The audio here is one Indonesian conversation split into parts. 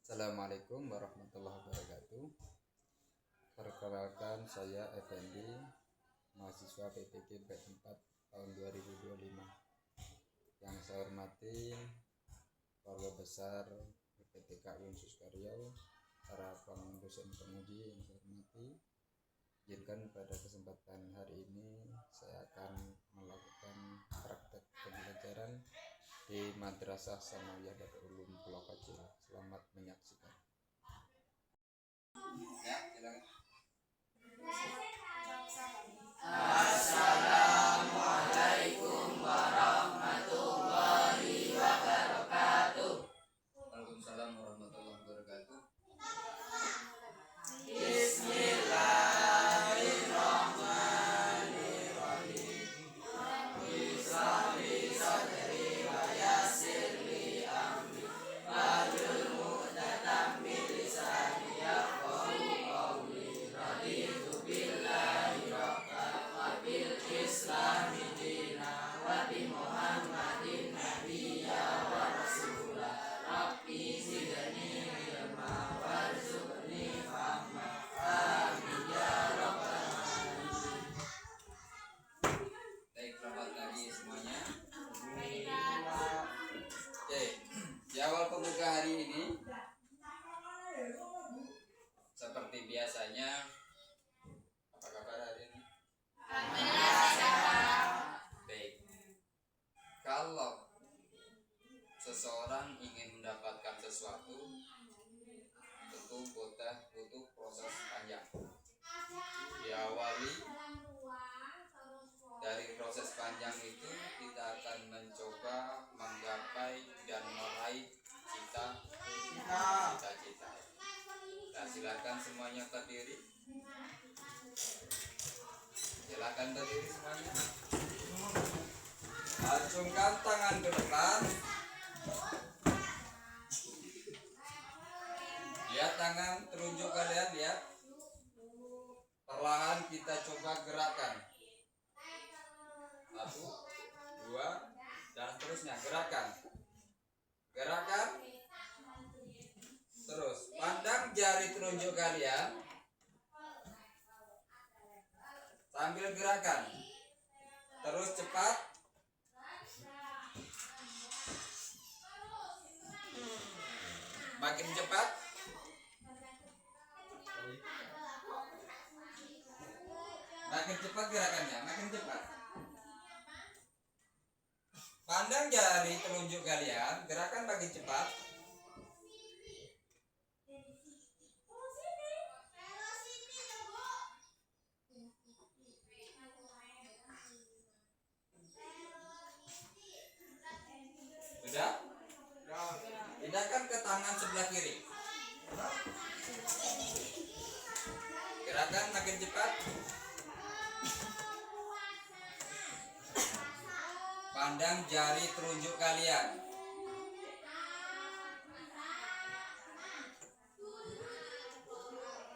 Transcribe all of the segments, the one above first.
Assalamualaikum warahmatullahi wabarakatuh. Perkenalkan, saya Effendi, mahasiswa PPK B4 tahun 2025. Yang saya hormati keluarga besar PPK Unsus Karyau, para pengurusan penguji yang saya hormati. Izinkan pada kesempatan hari ini saya akan melakukan praktek pembelajaran di Madrasah Sanawiyah Darul Ulum Pulau Kecil. Selamat menyaksikan. Ya, silakan. Assalamualaikum warahmatullahi wabarakatuh. Waalaikumsalam warahmatullahi wabarakatuh. Bismillahirrahmanirrahim. Rabbi shrahli sadri wa yassir li amri wahlul 'uqdatam min lisani yafqahu qawli. Raditu billahi rabban wa bil islami dinan wa bi Muhammadin nabiyya wa rasula. Rabbi zidni ilma warzuqni fahma. Amin ya rabbal alamin. Baik, selamat pagi semuanya. Oke, di awal pembuka hari ini seperti biasanya, apa kabar hari ini? Baik. Kalau seseorang ingin mendapatkan sesuatu, tentu butuh proses panjang. Diawali dari proses panjang itu, kita akan mencoba menggapai dan meraih cita-cita. Nah, silakan semuanya berdiri. Silakan berdiri semuanya. Acungkan tangan ke depan. Lihat tangan telunjuk kalian, lihat. Perlahan kita coba gerakan. 1, 2, dan seterusnya. Gerakan. Terus pandang jari telunjuk kalian sambil gerakan. Terus cepat. Makin cepat. Makin cepat gerakannya, makin cepat. Pandang jari telunjuk kalian, gerakan makin cepat. Sudah? Pindahkan ke tangan sebelah kiri. Gerakan makin cepat. Pandang jari telunjuk kalian.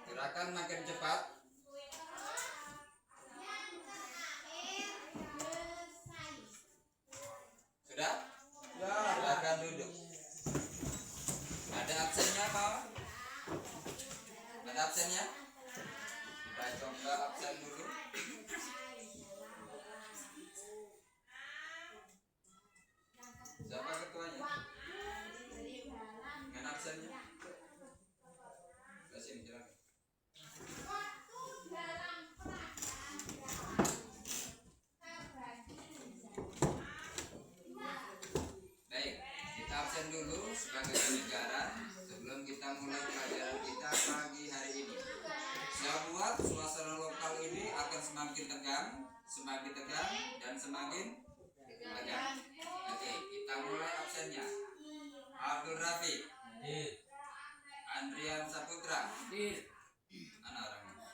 Gerakan makin cepat. Sudah? Silakan duduk. Ada absennya mau? Ada absennya? Kita coba absen dulu. Siapa ketuanya? Dengan absennya? Kasih silakan. Baik, kita absen dulu sebagai penyegaran sebelum kita mulai pelajaran kita pagi hari ini. Saya buat suasana lokal ini akan semakin tegang, dan semakin tegang. Oke, kita mulai absennya. Abdul Rafi, Andrian Saputra, mana orangnya?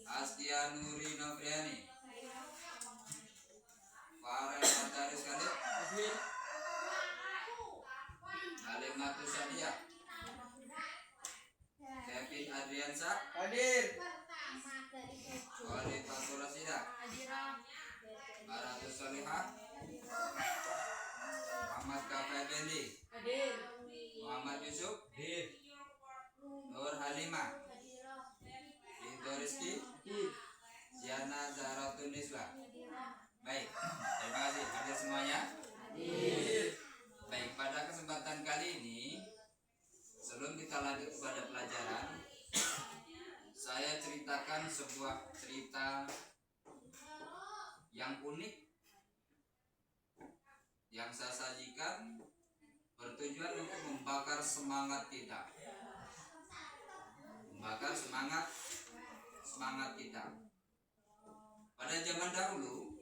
Astia Nuri Novriani, Farel Madaris Khalid, Alimatus Sadia, Kevin Adriansa, Hadir. Wali Fatul Rasida, Baratus Solihah, Muhammad Kafa Effendi, Hadir. Muhammad Yusuf, Nur Halimah, Rinto Rizky, Ziana Zahratun Niswa. Baik, terima kasih hadir semuanya. Baik, pada kesempatan kali ini sebelum kita lanjut kepada pelajaran, saya ceritakan sebuah cerita yang unik yang saya sajikan bertujuan untuk membakar semangat kita, membakar semangat kita. Pada zaman dahulu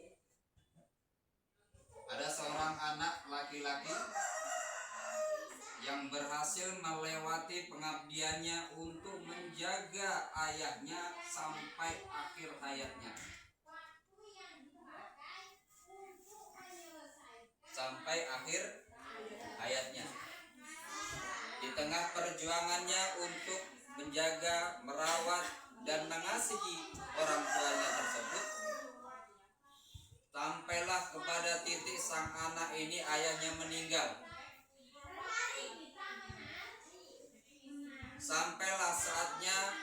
ada seorang anak laki-laki yang berhasil melewati pengabdiannya untuk menjaga ayahnya sampai akhir hayatnya. Sampai akhir hayatnya. Di tengah perjuangannya untuk menjaga, merawat, dan mengasihi orang tuanya tersebut, sampailah kepada titik sang anak ini ayahnya meninggal. Sampailah saatnya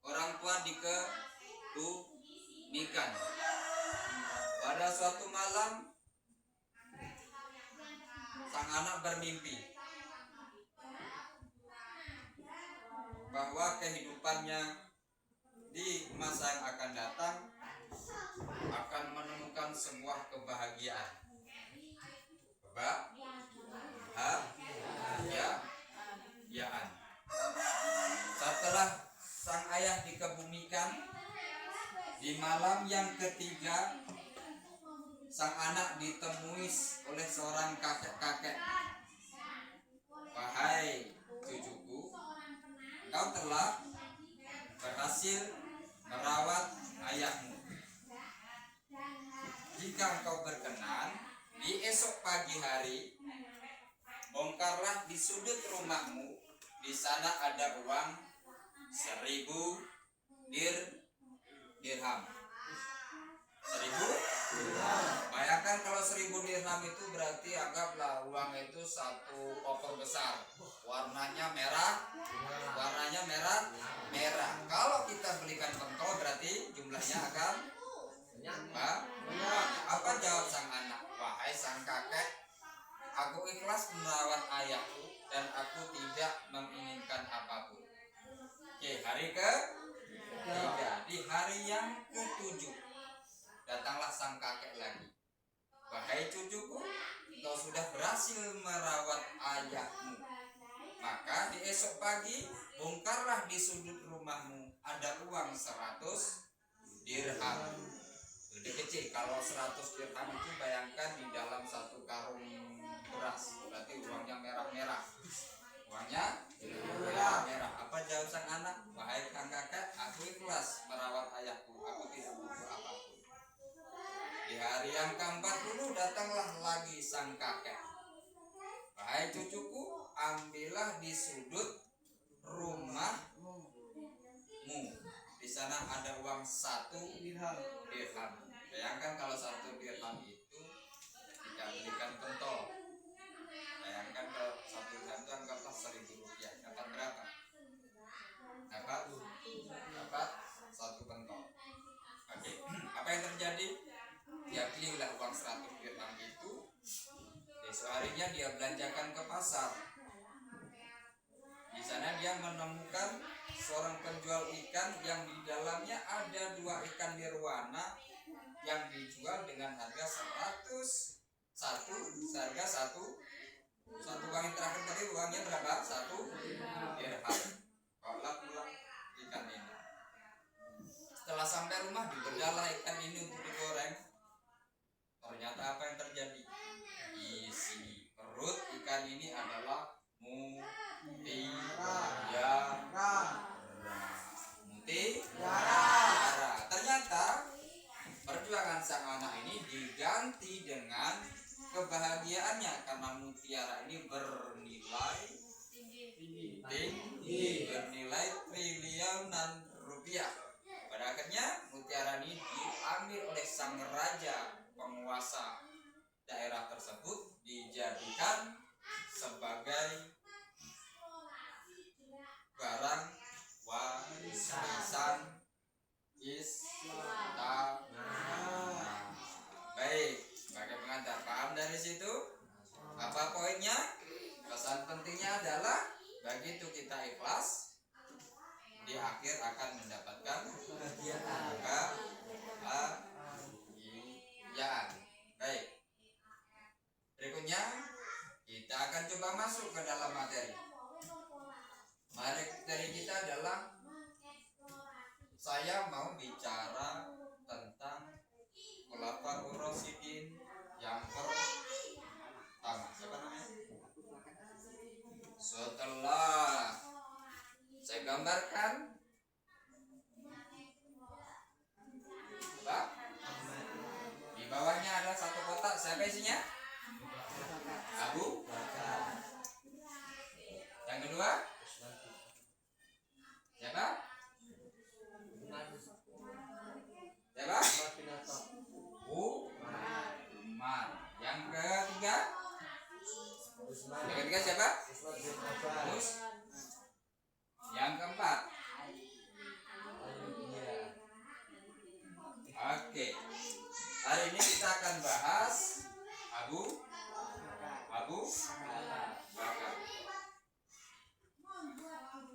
orang tua dikebumikan. Pada suatu malam sang anak bermimpi bahwa kehidupannya di masa yang akan datang akan menemukan sebuah kebahagiaan. Kebahagiaan. Setelah sang ayah dikebumikan, di malam yang ketiga sang anak ditemui oleh seorang kakek-kakek. Wahai cucuku, kau telah berhasil merawat ayahmu. Jika engkau berkenan, di esok pagi hari bongkarlah di sudut rumahmu. Di sana ada uang 1000 dirham. 1000? Bayangkan kalau 1000 dirham itu berarti anggaplah uang itu satu koper besar. Warnanya merah. Kalau kita belikan pentol berarti jumlahnya akan apa jawab sang anak? Wahai sang kakek, aku ikhlas merawat ayahku dan aku tidak menginginkan apapun. Oke, hari ke-3. Di hari yang ke-7 datanglah sang kakek lagi. Wahai cucuku, kau sudah berhasil merawat ayahmu. Maka di esok pagi bongkarlah di sudut rumahmu, ada uang 100 dirham. Lebih kecil, kalau 100 dirham itu bayangkan di dalam satu karung beras, berarti uangnya merah-merah. Apa jawab sang anak? Wahai kang kakek, aku ikhlas merawat ayahku, aku tidak butuh apapun. Di hari yang ke-40 datanglah lagi sang kakek. Wahai cucuku, ambillah di sudut rumahmu. Di sana ada uang 1 dirham. Bayangkan kalau 1 dirham itu kita belikan pentol. Bayangkan kalau 1 dirham itu anggaplah 1000 rupiah. Dapat berapa? Dapat 1 pentol. Oke. Apa yang terjadi? Dia pilihlah uang 100 dirham itu. Esok harinya dia belanjakan ke pasar. Di sana dia menemukan seorang penjual ikan yang di dalamnya ada 2 ikan nirwana yang dijual dengan harga 100. Satu uang yang terakhir tadi uangnya berapa? 1 dirham. Olah pulang ikan ini. Setelah sampai rumah dibedalah ikan ini untuk digoreng. Ternyata apa yang terjadi? Isi perut ikan ini adalah mutiara. Ternyata perjuangan sang anak ini diganti dengan kebahagiaannya karena mutiara ini bernilai tinggi, bernilai triliunan rupiah. Pada akhirnya mutiara ini diambil oleh sang raja penguasa daerah tersebut, dijadikan sebagai Apa poinnya? Pesan pentingnya adalah begitu kita ikhlas, di akhir akan mendapatkan kebahagiaan. Baik. Berikutnya kita akan coba masuk ke dalam materi. Materi kita adalah saya mau bicara tentang Khulafaur Rasyidin yang pertama. Siapa namanya? Setelah saya gambarkan apa? Di bawahnya ada satu kotak. Siapa isinya? Abu Bakar. Yang kedua? Siapa? Siapa? Umar. Yang ketiga? Yang ketiga siapa? Yang keempat? Oke. Hari ini kita akan bahas Abu Bakar.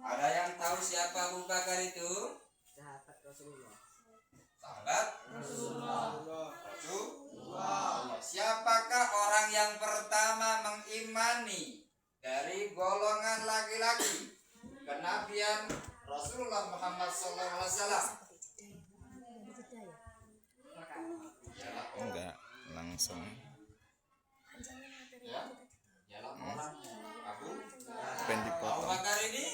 Ada yang tahu siapa Abu Bakar itu? Sahabat Rasulullah. Sahabat Rasulullah. Siapakah orang yang pertama mengimani dari golongan laki-laki kenabian Rasulullah Muhammad SAW? Enggak langsung. Ya, ialah orang Abu Dipotong. Bakar ini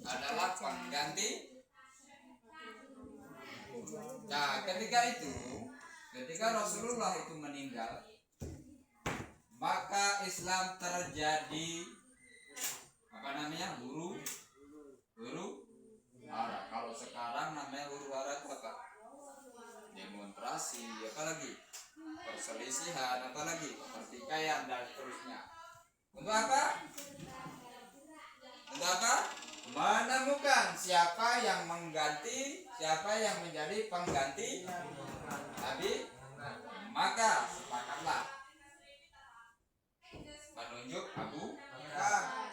adalah pengganti. Nah, ketika Rasulullah itu meninggal, maka Islam terjadi huru hara. Kalau sekarang namanya huru hara itu apa? Demonstrasi, apalagi perselisihan, apalagi pertikaian dan seterusnya. Untuk apa? Untuk apa? Menemukan siapa yang menjadi pengganti Nabi, maka sepakatlah menunjuk Abu Bakar.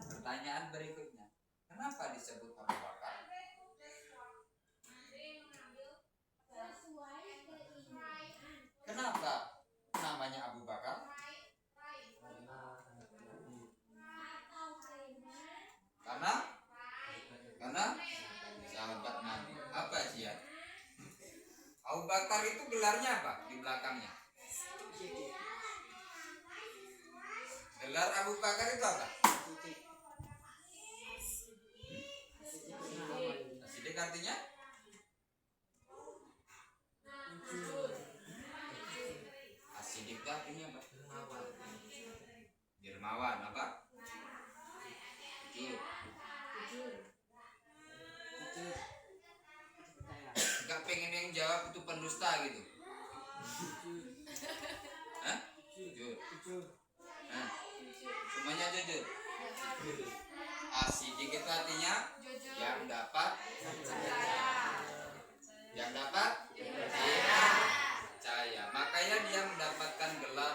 Pertanyaan berikutnya, kenapa disebut Abu Bakar? Kenapa namanya Abu Bakar? Karena sahabat Nabi. Apa sih ya? Abu Bakar itu gelarnya apa di belakangnya? Gelar Abu Bakar itu apa? Siddiq artinya? Siddiq itu artinya apa? Dermawan apa? Gak pengen yang jawab itu pendusta gitu. Hah? Jujur. Nah, semuanya jujur. Asidik itu artinya yang dapat percaya. Makanya dia mendapatkan gelar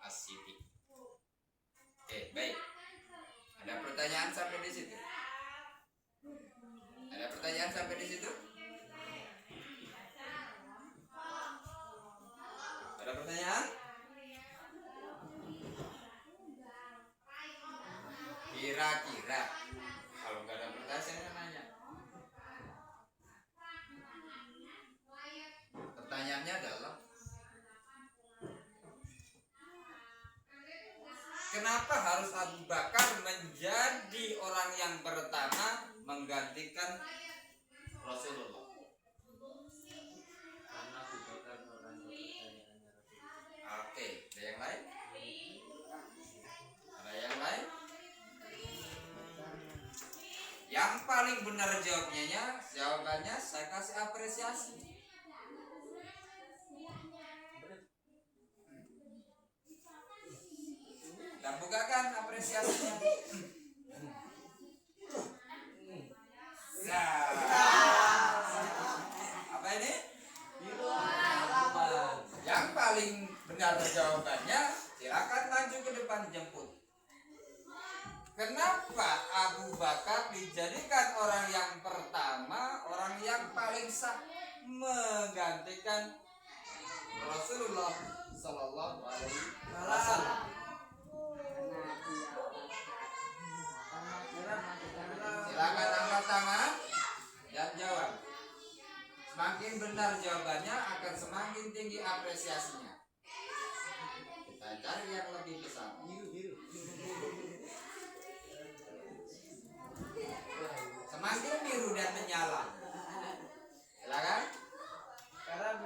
Asidik. Oke, baik. Ada pertanyaan sampai di situ? Ada pertanyaan sampai di situ? Ada pertanyaan? Kira-kira kalau nggak ada pertanyaan saya nanya. Pertanyaannya adalah kenapa harus Abu Bakar menjadi orang yang pertama menggantikan Rasulullah? Karena Abu Bakar orang kepercayaannya Rasulullah. Oke, ada yang lain? Ada yang lain? Yang paling benar jawabannya saya kasih apresiasi. Dan bukakan apresiasinya. Nah, apa ini? paling benar jawabannya, silakan maju ke depan jemput. Kenapa Abu Bakar dijadikan orang yang pertama, orang yang paling sah menggantikan Rasulullah Sallallahu Alaihi Wasallam? Silakan angkat tangan dan jawab. Semakin benar jawabannya akan semakin tinggi apresiasinya. Kita cari yang lebih besar. Semakin biru dan menyala. Silakan. Karena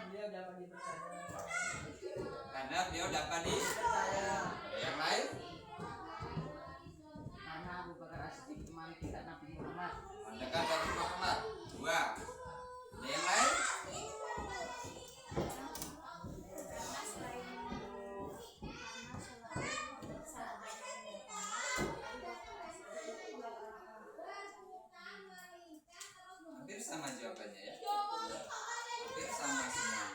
beliau dapat dipercaya. Karena beliau dapat dipercaya. Ada yang lain? Karena Abu Bakar As-Siddiq memandikan Nabi Muhammad. Mendekat Nabi Muhammad. 2. Ada yang lain? Hampir sama jawabannya ya. Hampir sama semua.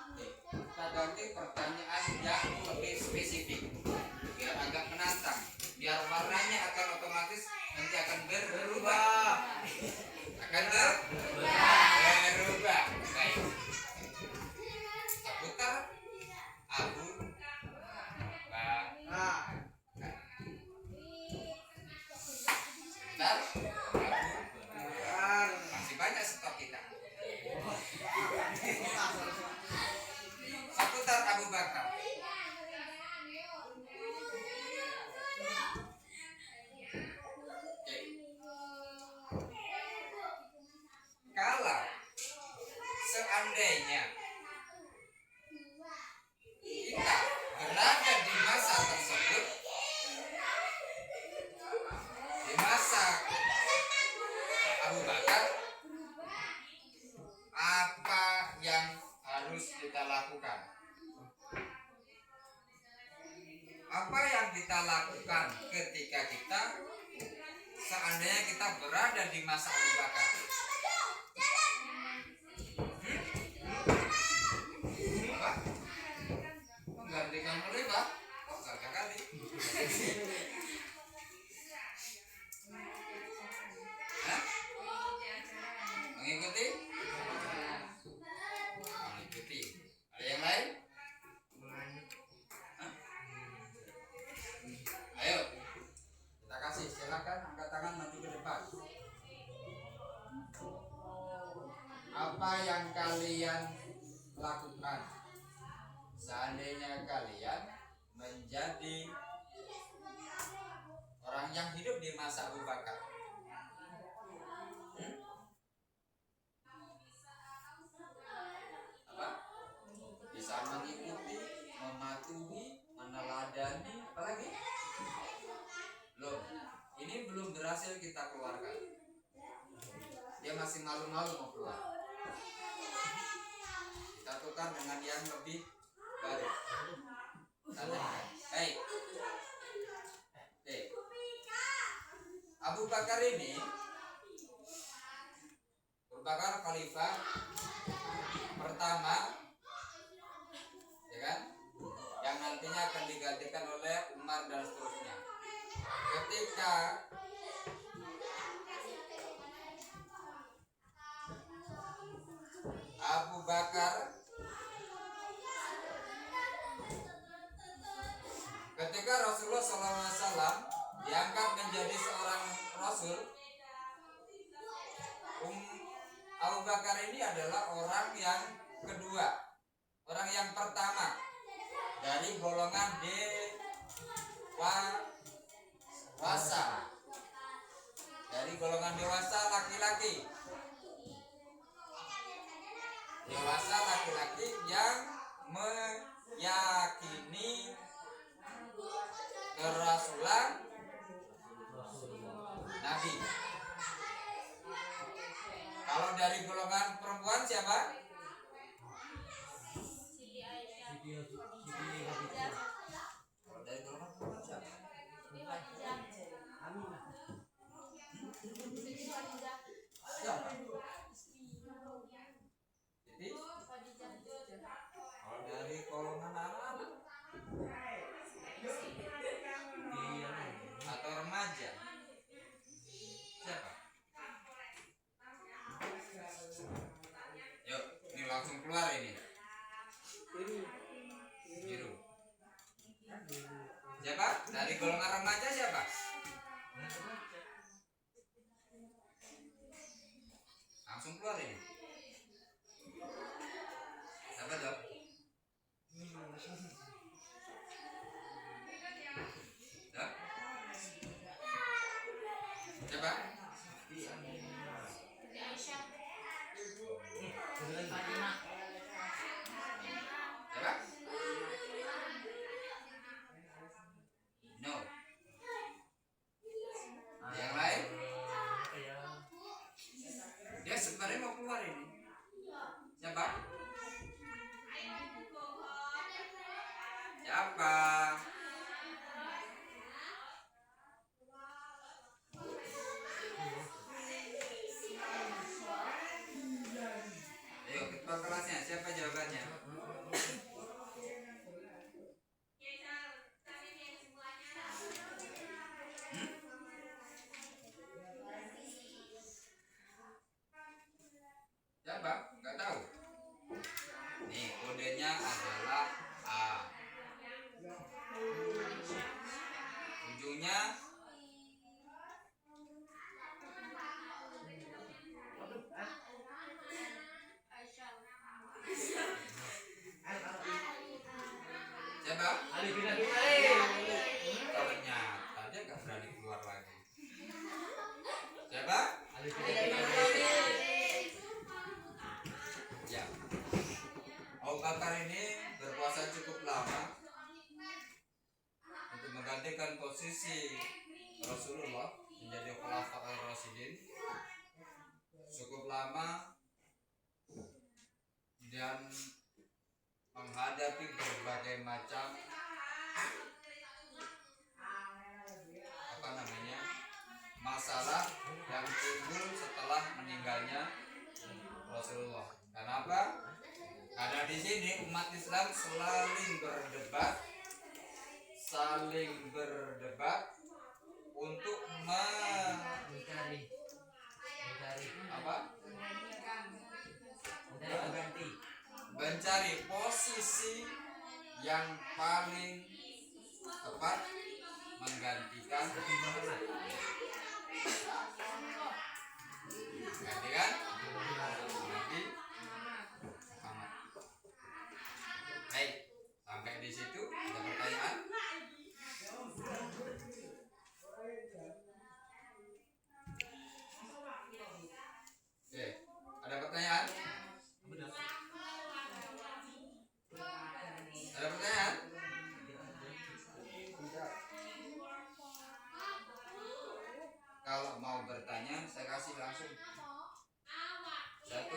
Oke, kita ganti pertanyaan yang lebih spesifik biar agak menantang, biar warnanya akan otomatis nanti akan berubah. Akan berubah. Baik. Seputar Abu Bakar. Sebentar. Masih banyak stok kita. Seputar Abu Bakar. Oke. Kalau seandainya kita berada di masa tersebut, di masa Abu Bakar, apa yang harus kita lakukan? Apa yang kita lakukan ketika kita seandainya kita berada di masa Abu Bakar? Apa? Menggantikan khalifah? Oh, gagal kali. Hah? Mengikuti? Mengikuti. Ada yang lain? Hah? Ayo, kita kasih. Silakan angkat tangan maju ke depan. Apa yang kalian lakukan seandainya kalian menjadi orang yang hidup di masa Abu Bakar? Apa? Bisa mengikuti, mematuhi, meneladani, apalagi? Belum. Ini belum berhasil kita keluarkan. Dia masih malu-malu mau keluar. Kita tukar dengan yang lebih baru. Baik. Oke. Abu Bakar ini merupakan khalifah pertama, ya kan? Yang nantinya akan digantikan oleh Umar dan seterusnya. Ketika Abu Bakar ketika Rasulullah SAW diangkat menjadi seorang Rasul, Abu Bakar ini adalah orang yang kedua, orang yang pertama dari golongan dewasa, dari golongan dewasa laki-laki, dewasa laki-laki yang meyakini kerasulan Nabi. Kalau dari golongan perempuan siapa? Kalau dari golongan perempuan siapa? Siapa? Jadi, kalau dari langsung keluar ini. Biru. Siapa? Dari golongan remaja siapa? Langsung keluar ini. Siapa dok? Dok? Siapa? Siapa? No. Yang lain? Dia sebenarnya mau keluar ini. Siapa? Siapa? Ayo ketua kelasnya, siapa jawabannya? Hmm? Siapa? Gak tahu. Nih kodenya adalah A. Ujungnya siapa? Ternyata dia gak berani keluar lagi. Siapa? Ya. Abu Bakar ini berpuasa cukup lama untuk menggantikan posisi Rasulullah menjadi Khalifah ar-Rasyidin. Cukup lama dan menghadapi berbagai macam masalah yang timbul setelah meninggalnya Rasulullah. Kenapa? Karena di sini umat Islam saling berdebat untuk mencari posisi yang paling tepat menggantikan Nabi Muhammad. Baik, sampai di situ ada pertanyaan? Oke, ada pertanyaan? Ada pertanyaan? Kalau mau bertanya, saya kasih langsung. Saya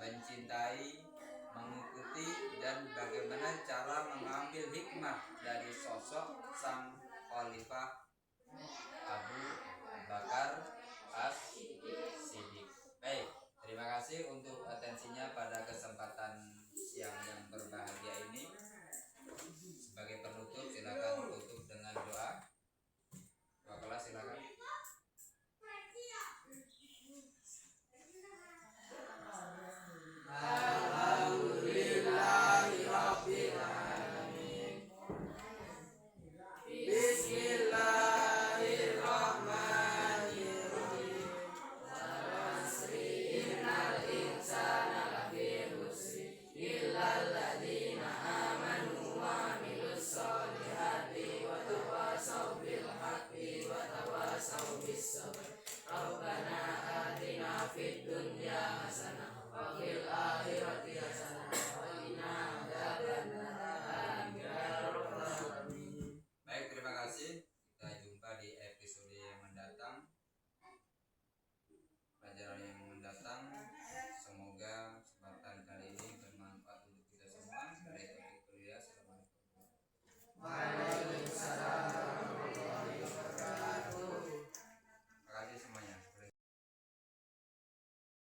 mencintai, mengikuti, dan bagaimana cara mengambil hikmah dari sosok sang Khalifah Abu Bakar As-Siddiq. Baik, terima kasih untuk atensinya pada kesempatan siang yang berbahagia ini. Sebagai penutup, silakan tutup dengan doa. Doa kelas silakan. Rabbana atina fid dunya hasanah wa fil